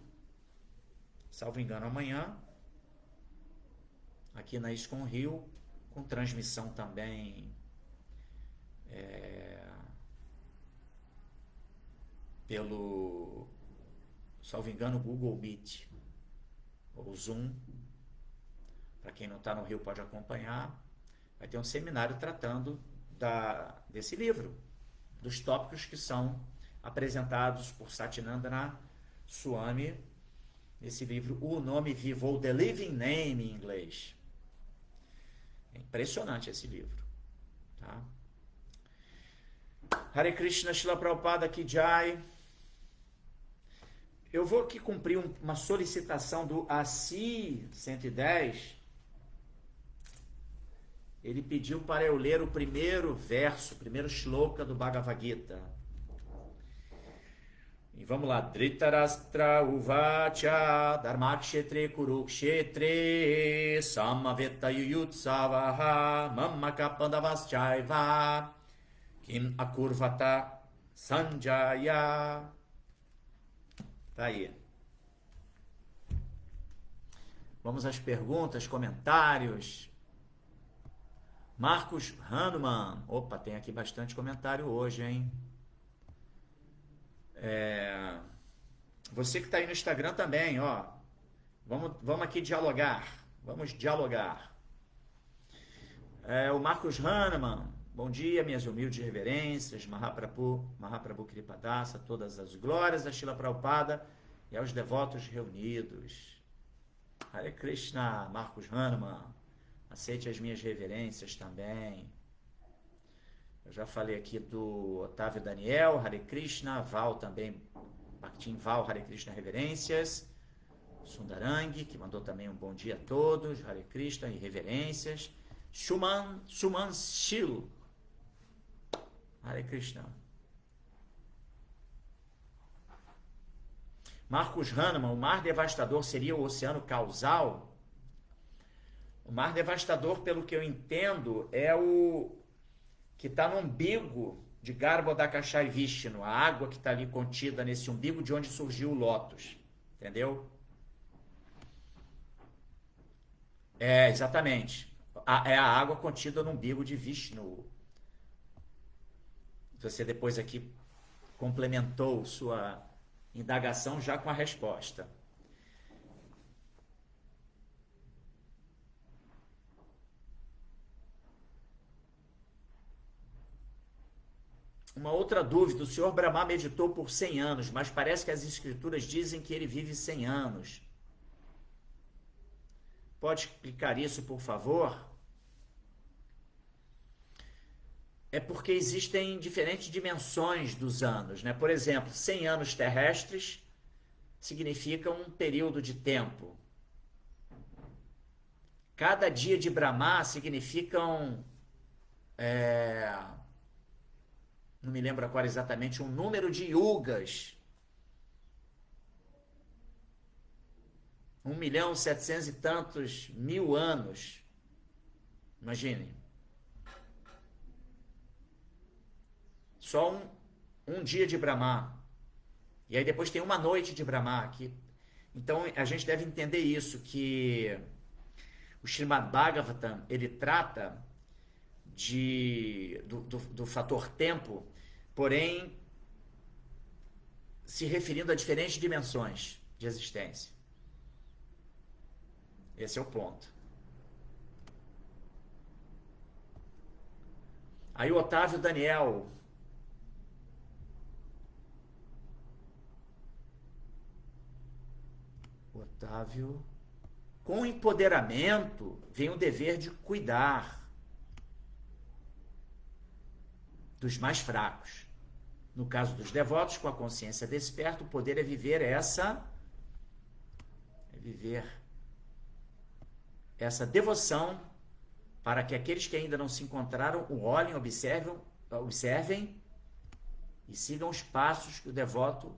salvo engano, amanhã, aqui na ISKCON Rio, com transmissão também pelo, salvo engano, Google Meet ou Zoom. Para quem não está no Rio pode acompanhar. Vai ter um seminário tratando desse livro, dos tópicos que são apresentados por Satyanandana Swami nesse livro, O Nome Vivo, ou The Living Name em inglês. É impressionante esse livro, tá? Hare Krishna, Srila Prabhupada Ki Jai. Eu vou aqui cumprir uma solicitação do Assi 110. Ele pediu para eu ler o primeiro verso, o primeiro shloka do Bhagavad Gita. E vamos lá. Dhritarashtra uvacha dharmakshetre kurukshetre samaveta yuyutsavaha mammaka pandavaschaiva kim akurvata sanjaya. Tá aí. Vamos às perguntas, comentários. Marcos Hanuman. Opa, tem aqui bastante comentário hoje, hein? Você que está aí no Instagram também, ó. Vamos aqui dialogar. Vamos dialogar. O Marcos Hanuman. Bom dia, minhas humildes reverências. Mahaprabhu Kripadasa, todas as glórias a Srila Prabhupada e aos devotos reunidos. Hare Krishna, Marcos Hanuman. Aceite as minhas reverências também. Eu já falei aqui do Otávio Daniel, Hare Krishna, Val também, Bhaktin Val, Hare Krishna, reverências. Sundarangi, que mandou também um bom dia a todos, Hare Krishna e reverências. Suman Shil, Hare Krishna. Marcos Hahnemann, o mar devastador seria o oceano causal? O mar devastador, pelo que eu entendo, é o que está no umbigo de Garbhodakasha e Vishnu, a água que está ali contida nesse umbigo de onde surgiu o lótus. Entendeu? Exatamente. É a água contida no umbigo de Vishnu. Você depois aqui complementou sua Indagação já com a resposta. Uma outra dúvida, o senhor Brahma meditou por 100 anos, mas parece que as escrituras dizem que ele vive 100 anos. Pode explicar isso, por favor? É porque existem diferentes dimensões dos anos, né? Por exemplo, 100 anos terrestres significa um período de tempo. Cada dia de Brahma significam... não me lembro agora exatamente, um número de yugas. 1.700.000 e tantos mil anos. Imaginem. Só um dia de Brahma. E aí depois tem uma noite de Brahma aqui. Então a gente deve entender isso, que o Srimad Bhagavatam, ele trata do fator tempo, porém se referindo a diferentes dimensões de existência. Esse é o ponto. Aí o Otávio Daniel. Otávio. Com empoderamento vem o dever de cuidar dos mais fracos. No caso dos devotos, com a consciência desperta, o poder é viver essa devoção para que aqueles que ainda não se encontraram o olhem, observem e sigam os passos que o devoto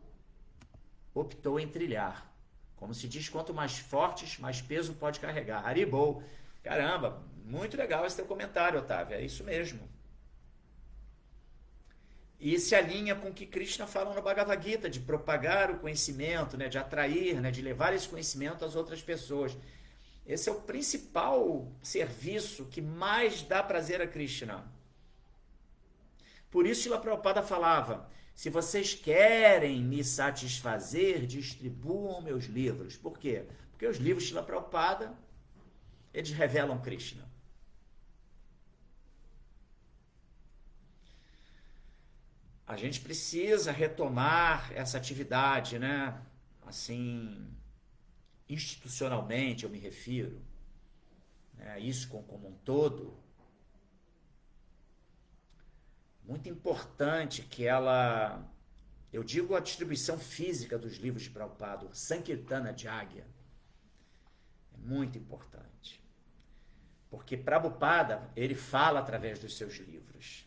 optou em trilhar. Como se diz, quanto mais fortes, mais peso pode carregar. Haribol. Caramba, muito legal esse teu comentário, Otávio. É isso mesmo. E se alinha com o que Krishna fala no Bhagavad Gita, de propagar o conhecimento, né, de atrair, né, de levar esse conhecimento às outras pessoas. Esse é o principal serviço que mais dá prazer a Krishna. Por isso, Srila Prabhupada falava, se vocês querem me satisfazer, distribuam meus livros. Por quê? Porque os livros de Srila Prabhupada, eles revelam Krishna. A gente precisa retomar essa atividade, né? Assim, institucionalmente eu me refiro, né? Isso como um todo. Muito importante que eu digo a distribuição física dos livros de Prabhupada, o Sankirtana Jagya, é muito importante. Porque Prabhupada, ele fala através dos seus livros.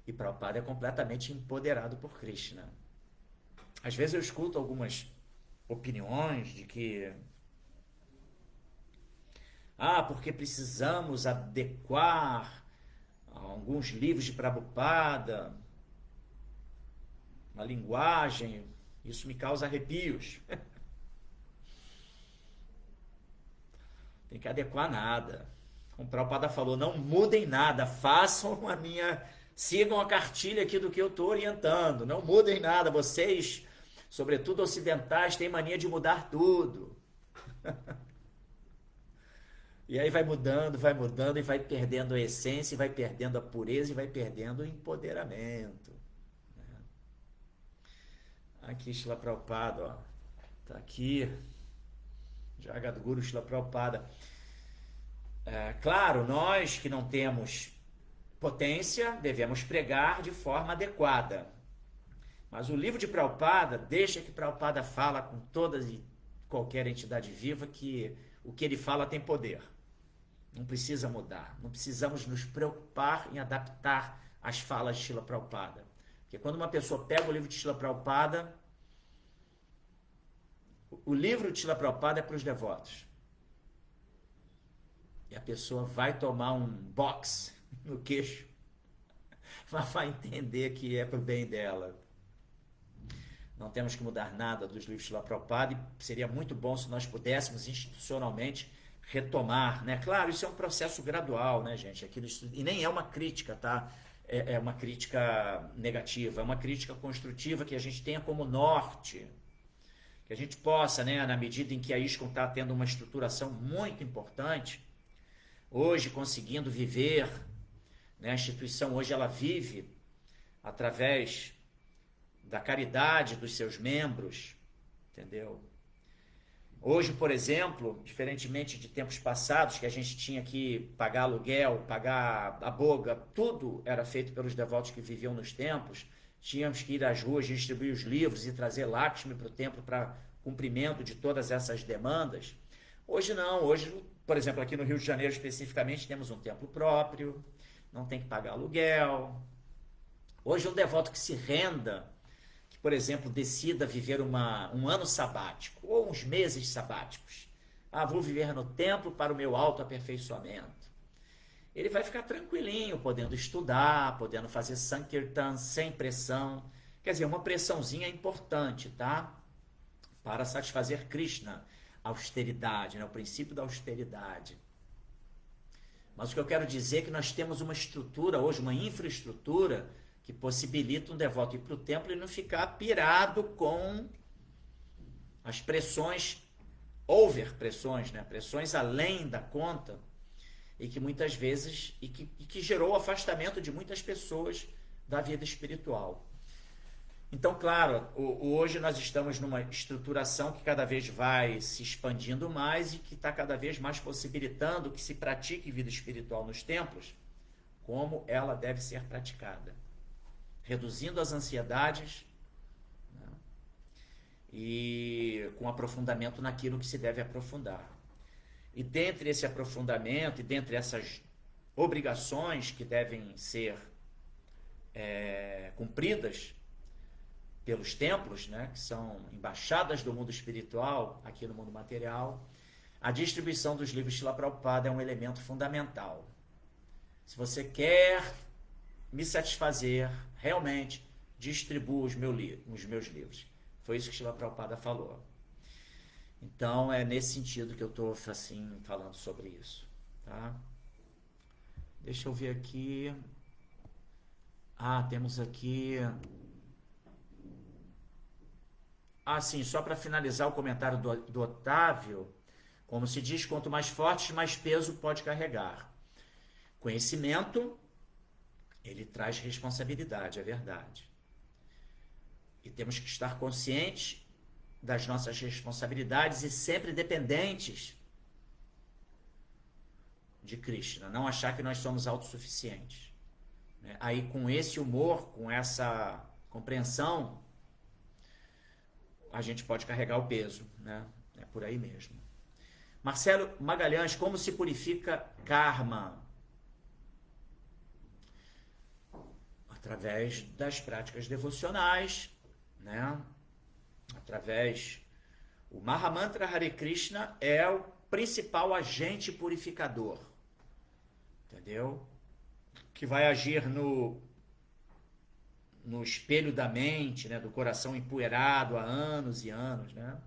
E Prabhupada é completamente empoderado por Krishna. Às vezes eu escuto algumas opiniões de que porque precisamos adequar alguns livros de Prabhupada, uma linguagem, isso me causa arrepios. Tem que adequar nada. Como Prabhupada falou, não mudem nada, sigam a cartilha aqui do que eu estou orientando, não mudem nada, vocês, sobretudo ocidentais, têm mania de mudar tudo. E aí vai mudando e vai perdendo a essência, e vai perdendo a pureza, e vai perdendo o empoderamento. Aqui, Srila Prabhupada, ó. Tá aqui. Jagadguru Srila Prabhupada. Claro, nós que não temos potência, devemos pregar de forma adequada. Mas o livro de Prabhupada deixa que Prabhupada fala com toda e qualquer entidade viva que o que ele fala tem poder. Não precisa mudar. Não precisamos nos preocupar em adaptar as falas de Srila Prabhupada. Porque quando uma pessoa pega o livro de Srila Prabhupada, o livro de Srila Prabhupada é para os devotos. E a pessoa vai tomar um box no queixo, mas vai entender que é para o bem dela. Não temos que mudar nada dos livros de Srila Prabhupada, e seria muito bom se nós pudéssemos institucionalmente retomar, né? Claro, isso é um processo gradual, né, gente? Aqui no estudo, e nem é uma crítica, tá? É uma crítica negativa, é uma crítica construtiva que a gente tenha como norte que a gente possa, né, na medida em que a ISKCON está tendo uma estruturação muito importante, hoje conseguindo viver, né, a instituição hoje ela vive através da caridade dos seus membros, entendeu? Hoje, por exemplo, diferentemente de tempos passados, que a gente tinha que pagar aluguel, pagar a boga, tudo era feito pelos devotos que viviam nos templos, tínhamos que ir às ruas, distribuir os livros e trazer Lakshmi para o templo para cumprimento de todas essas demandas. Hoje não, hoje, por exemplo, aqui no Rio de Janeiro especificamente, temos um templo próprio, não tem que pagar aluguel. Hoje um devoto que se renda, que, por exemplo, decida viver um ano sabático, ou uns meses sabáticos. Vou viver no templo para o meu autoaperfeiçoamento. Ele vai ficar tranquilinho, podendo estudar, podendo fazer Sankirtan sem pressão. Quer dizer, uma pressãozinha é importante, tá? Para satisfazer Krishna. Austeridade, né? O princípio da austeridade. Mas o que eu quero dizer é que nós temos uma estrutura hoje, uma infraestrutura, que possibilita um devoto ir para o templo e não ficar pirado com as pressões, overpressões, né? Pressões além da conta, e que muitas vezes, e que gerou o afastamento de muitas pessoas da vida espiritual. Então, claro, hoje nós estamos numa estruturação que cada vez vai se expandindo mais e que está cada vez mais possibilitando que se pratique vida espiritual nos templos como ela deve ser praticada, reduzindo as ansiedades, né, e com aprofundamento naquilo que se deve aprofundar. E dentre esse aprofundamento e dentre essas obrigações que devem ser cumpridas pelos templos, né, que são embaixadas do mundo espiritual aqui no mundo material, a distribuição dos livros de Srila Prabhupada é um elemento fundamental. Se você quer me satisfazer, realmente distribua os meus livros. Foi isso que Srila Prabhupada falou. Então é nesse sentido que eu estou assim, falando sobre isso. Tá? Deixa eu ver aqui. Temos aqui... sim, só para finalizar o comentário do Otávio, como se diz, quanto mais forte, mais peso pode carregar. Conhecimento, ele traz responsabilidade, é verdade. E temos que estar conscientes das nossas responsabilidades e sempre dependentes de Krishna, não achar que nós somos autossuficientes. Aí com esse humor, com essa compreensão, a gente pode carregar o peso, né? É por aí mesmo. Marcelo Magalhães, como se purifica karma? Através das práticas devocionais, né? Através... O Mahamantra Hare Krishna é o principal agente purificador, entendeu? Que vai agir no espelho da mente, né, do coração empoeirado há anos e anos, né?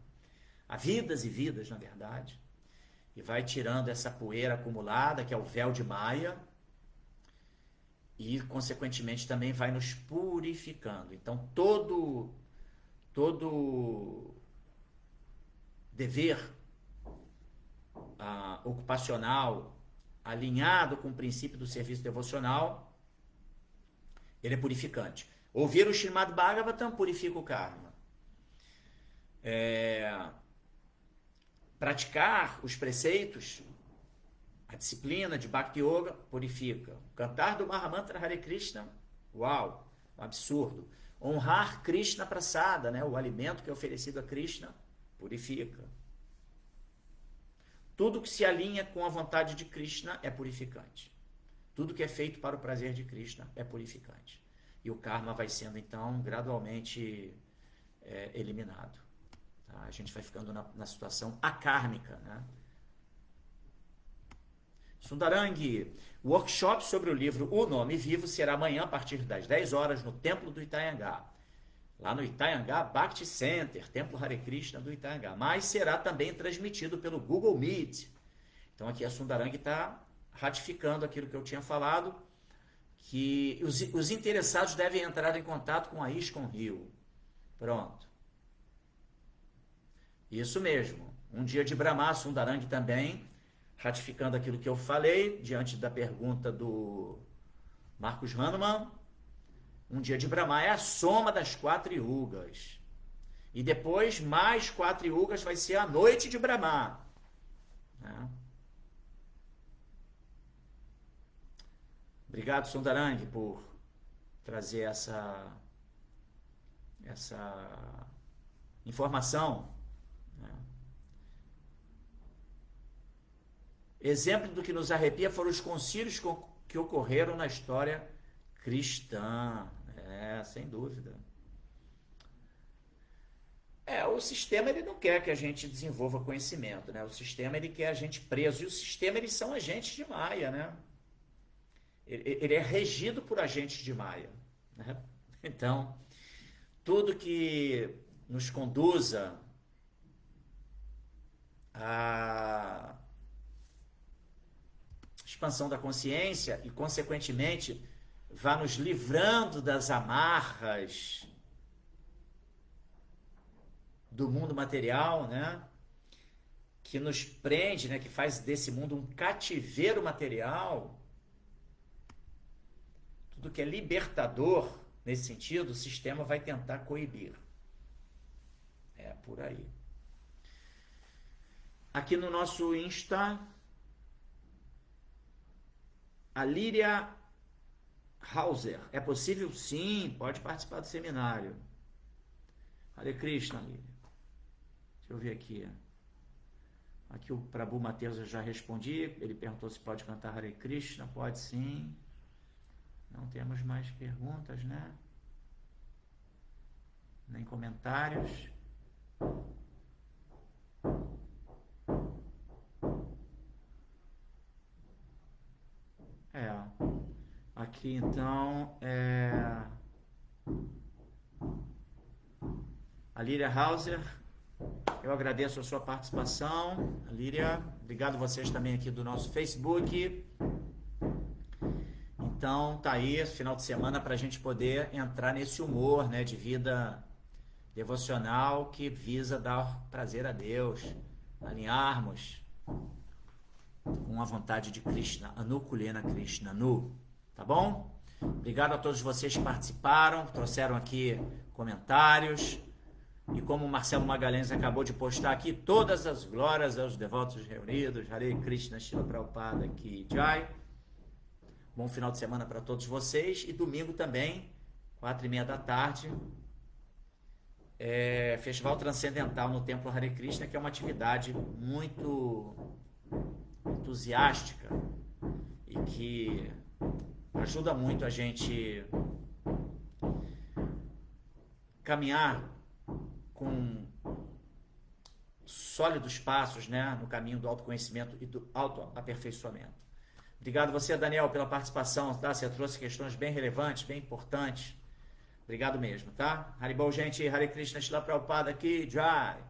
Há vidas e vidas, na verdade. E vai tirando essa poeira acumulada, que é o véu de Maya, e, consequentemente, também vai nos purificando. Então, todo dever ocupacional alinhado com o princípio do serviço devocional, ele é purificante. Ouvir o Srimad Bhagavatam purifica o karma. Praticar os preceitos, a disciplina de Bhakti Yoga purifica. Cantar do Mahamantra Hare Krishna, uau, um absurdo. Honrar Krishna Prasada, né, o alimento que é oferecido a Krishna, purifica. Tudo que se alinha com a vontade de Krishna é purificante. Tudo que é feito para o prazer de Krishna é purificante. E o karma vai sendo, então, gradualmente eliminado. Tá? A gente vai ficando na situação akármica, né? Sundarangi, o workshop sobre o livro O Nome Vivo será amanhã a partir das 10 horas no Templo do Itanhangá. Lá no Itanhangá Bhakti Center, Templo Hare Krishna do Itanhangá. Mas será também transmitido pelo Google Meet. Então aqui a Sundarangi está ratificando aquilo que eu tinha falado, que os interessados devem entrar em contato com a ISKCON Rio. Pronto. Isso mesmo. Um dia de Brahma, Sundarang também, ratificando aquilo que eu falei, diante da pergunta do Marcos Hahnemann. Um dia de Brahma é a soma das 4 yugas. E depois, mais 4 yugas, vai ser a noite de Brahma. Né? Obrigado, Sundarang, por trazer essa informação. Né? Exemplo do que nos arrepia foram os concílios que ocorreram na história cristã. Sem dúvida. O sistema ele não quer que a gente desenvolva conhecimento, né? O sistema ele quer a gente preso. E o sistema eles são agentes de Maya, né? Ele é regido por agentes de Maya. Né? Então, tudo que nos conduza à expansão da consciência e, consequentemente, vá nos livrando das amarras do mundo material, né? Que nos prende, né? Que faz desse mundo um cativeiro material. Tudo que é libertador, nesse sentido, o sistema vai tentar coibir. É por aí. Aqui no nosso Insta, a Líria Hauser. É possível? Sim, pode participar do seminário. Hare Krishna, Líria. Deixa eu ver aqui. Aqui o Prabhu Mateus eu já respondi. Ele perguntou se pode cantar Hare Krishna. Pode sim. Não temos mais perguntas, né? Nem comentários. Aqui então a Líria Hauser, eu agradeço a sua participação. A Líria, obrigado a vocês também aqui do nosso Facebook. Então tá aí, final de semana, para a gente poder entrar nesse humor, né, de vida devocional que visa dar prazer a Deus, alinharmos com a vontade de Krishna, Anukulena Krishna, Anu. Tá bom? Obrigado a todos vocês que participaram, trouxeram aqui comentários. E como o Marcelo Magalhães acabou de postar aqui, todas as glórias aos devotos reunidos. Hare Krishna, Srila Prabhupada Ki Jai. Bom final de semana para todos vocês. E domingo também, 4h30 da tarde, Festival Transcendental no Templo Hare Krishna, que é uma atividade muito entusiástica e que ajuda muito a gente caminhar com sólidos passos, né, no caminho do autoconhecimento e do autoaperfeiçoamento. Obrigado você, Daniel, pela participação, tá? Você trouxe questões bem relevantes, bem importantes. Obrigado mesmo, tá? Haribol, gente, Hare Krishna, Srila Prabhupada Ki Jai.